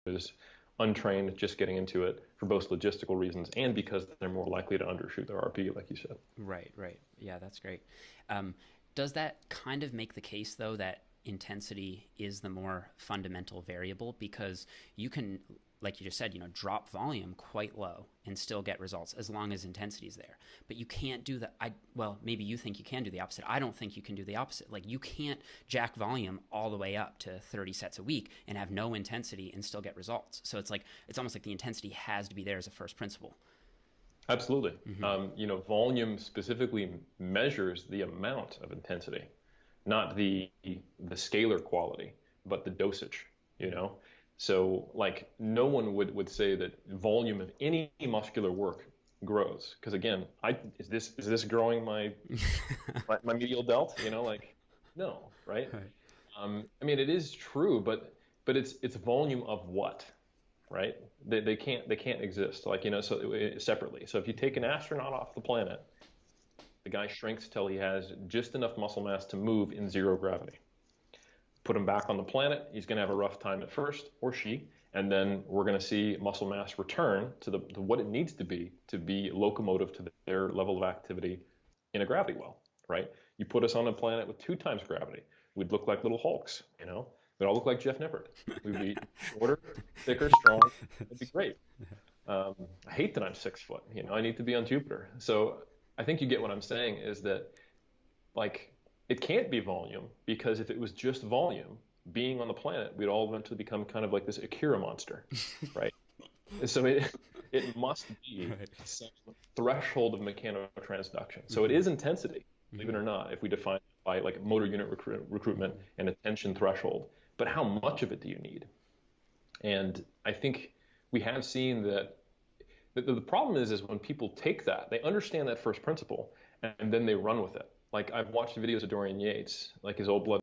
is untrained, just getting into it for both logistical reasons and because they're more likely to undershoot their RP, like you said. Right, right. Yeah, that's great. Um, does that kind of make the case, though, that intensity is the more fundamental variable? Because you can, like you just said, drop volume quite low and still get results as long as intensity is there. But you can't do the, well, maybe you think you can do the opposite. I don't think you can do the opposite. Like, you can't jack volume all the way up to 30 sets a week and have no intensity and still get results. So it's like, it's almost like the intensity has to be there as a first principle. Absolutely. Mm-hmm. Volume specifically measures the amount of intensity, not the scalar quality, but the dosage, you know? So like no one would say that volume of any muscular work grows. Because again, is this growing my medial delt? Like no, right? Right. I mean it is true, but it's volume of what? Right? They can't exist like separately. So if you take an astronaut off the planet, the guy shrinks till he has just enough muscle mass to move in zero gravity. Put him back on the planet, he's going to have a rough time at first, or she, and then we're going to see muscle mass return to what it needs to be locomotive to their level of activity in a gravity well, right? You put us on a planet with 2 times gravity, we'd look like little hulks. We'd all look like Jeff Nippard. We'd be shorter, thicker, strong. It'd be great. Um, I hate that I'm 6 foot. I need to be on Jupiter. So I think you get what I'm saying is that like it can't be volume because if it was just volume, being on the planet, we'd all eventually become kind of like this Akira monster, right? So it must be Right. some threshold of mechanotransduction. So it Mm-hmm. is intensity, believe Mm-hmm. it or not, if we define it by like motor unit recruitment and attention threshold. But how much of it do you need? And I think we have seen that the problem is when people take that, they understand that first principle, and then they run with it. Like I've watched videos of Dorian Yates, like his old blood